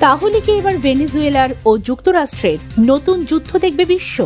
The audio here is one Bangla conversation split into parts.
তাহলে কি এবার ভেনেজুয়েলার ও যুক্তরাষ্ট্রের নতুন যুদ্ধ দেখবে বিশ্ব?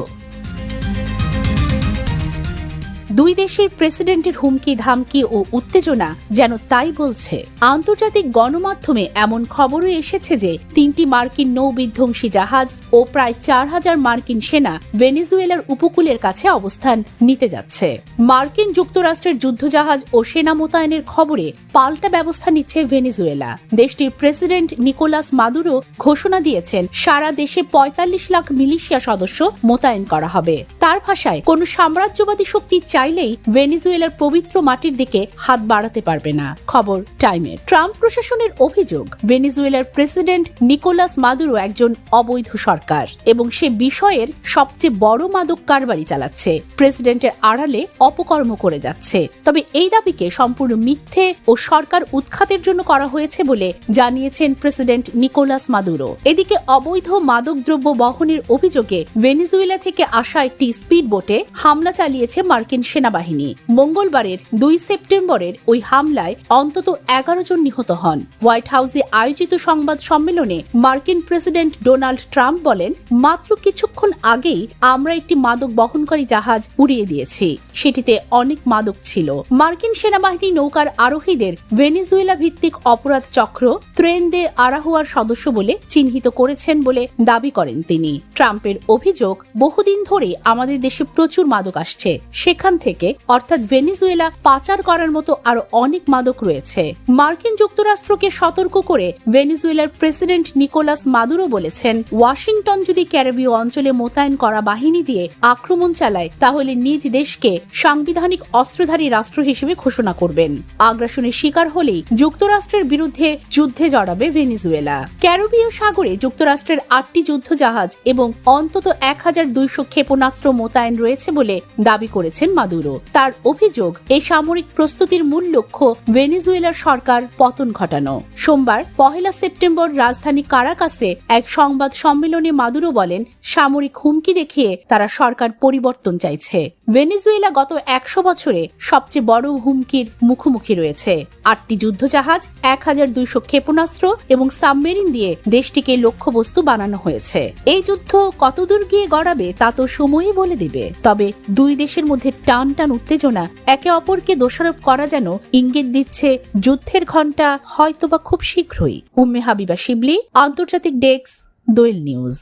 দুই দেশের প্রেসিডেন্টের হুমকি ধামকি ও উত্তেজনা যেন তাই বলছে। আন্তর্জাতিক গণমাধ্যমে এমন খবরও এসেছে যে 3টি মার্কিন নৌবিধ্বংসী জাহাজ ও প্রায় 4000 মার্কিন সেনা ভেনেজুয়েলার উপকূলের কাছে অবস্থান নিতে যাচ্ছে। মার্কিন যুক্তরাষ্ট্রের যুদ্ধজাহাজ ও সেনা মোতায়েনের খবরে পাল্টা ব্যবস্থা নিচ্ছে ভেনেজুয়েলা। দেশটির প্রেসিডেন্ট নিকোলাস মাদুরো ঘোষণা দিয়েছেন সারা দেশে 45 লাখ মিলিশিয়া সদস্য মোতায়েন করা হবে। তার ভাষায়, কোন সাম্রাজ্যবাদী শক্তি চাইলেই ভেনেজুয়েলার পবিত্র মাটির দিকে হাত বাড়াতে পারবে না। খবর টাইমের। ট্রাম্প প্রশাসনের অভিযোগ, ভেনেজুয়েলার প্রেসিডেন্ট নিকোলাস মাদুরো একজন অবৈধ সরকার এবং সে বিষয়ের সবচেয়ে বড় মাদক কারবারি চালাচ্ছে, প্রেসিডেন্টের আড়ালে অপকর্ম করে যাচ্ছে। তবে এই দাবিকে সম্পূর্ণ মিথ্যে ও সরকার উৎখাতের জন্য করা হয়েছে বলে জানিয়েছেন প্রেসিডেন্ট নিকোলাস মাদুরো। এদিকে অবৈধ মাদকদ্রব্য বহনের অভিযোগে ভেনেজুয়েলা থেকে আসা একটি স্পিড বোটে হামলা চালিয়েছে মার্কিন সেনাবাহিনী। মঙ্গলবারের 2 সেপ্টেম্বরের ওই হামলায় অন্তত 11 জন নিহত হন। হোয়াইট হাউসে আয়োজিত সংবাদ সম্মেলনে মার্কিন প্রেসিডেন্ট ডোনাল্ড ট্রাম্প বলেন, মাত্র কিছুক্ষণ আগেই আমরা একটি মাদক বহনকারী জাহাজ উড়িয়ে দিয়েছি, সেটিতে অনেক মাদক ছিল। মার্কিন সেনাবাহিনী নৌকার আরোহীদের ভেনেজুয়েলা ভিত্তিক অপরাধ চক্র ট্রেন দে আরাহুয়ার সদস্য বলে চিহ্নিত করেছেন বলে দাবি করেন তিনি। ট্রাম্পের অভিযোগ, বহুদিন ধরে আমাদের দেশে প্রচুর মাদক আসছে, সেখান থেকে অর্থাৎ ভেনেজুয়েলা পাচার করার মতো আরো অনেক মাদক রয়েছে। মার্কিন যুক্তরাষ্ট্রকে সতর্ক করে ভেনেজুয়েলার প্রেসিডেন্ট নিকোলাস মাদুরো বলেছেন, ওয়াশিংটন যদি ক্যারিবীয় অঞ্চলে মোতায়েন করা বাহিনী দিয়ে আক্রমণ চালায় তাহলে নিজ দেশকে সাংবিধানিক অস্ত্রধারী রাষ্ট্র হিসেবে ঘোষণা করবেন। আগ্রাসনের শিকার হলেই যুক্তরাষ্ট্রের বিরুদ্ধে যুদ্ধে জড়াবে ভেনেজুয়েলা। ক্যারিবীয় সাগরে যুক্তরাষ্ট্রের 8টি যুদ্ধজাহাজ এবং অন্তত 1200 ক্ষেপণাস্ত্র মোতায়েন রয়েছে বলে দাবি করেছেন মাদুরো। তার অভিযোগ, এই সামরিক প্রস্তুতির মূল লক্ষ্য ভেনেজুয়েলার সরকার পতন ঘটানো। সোমবার 1 সেপ্টেম্বর রাজধানী কারাকাসে এক সংবাদ সম্মেলনে মাদুরো বলেন, সামরিক হুমকি দেখিয়ে তারা সরকার পরিবর্তন চাইছে। ভেনেজুয়েলা গত 100 বছরে সবচেয়ে বড় হুমকির মুখোমুখি রয়েছে। 8টি যুদ্ধজাহাজ, 1200 ক্ষেপণাস্ত্র এবং সাবমেরিন দিয়ে দেশটিকে লক্ষ্যবস্তু বানানো হয়েছে। এই যুদ্ধ কতদূর গিয়ে গড়াবে তা তো সময়ই বলে দিবে। তবে দুই দেশের মধ্যে টান টান উত্তেজনা, একে অপরকে দোষারোপ করা যেন ইঙ্গিত দিচ্ছে যুদ্ধের ঘণ্টা হয়তোবা খুব শীঘ্রই। উম্মে হাবিবা শিবলি, আন্তর্জাতিক ডেস্ক, দোয়েল নিউজ।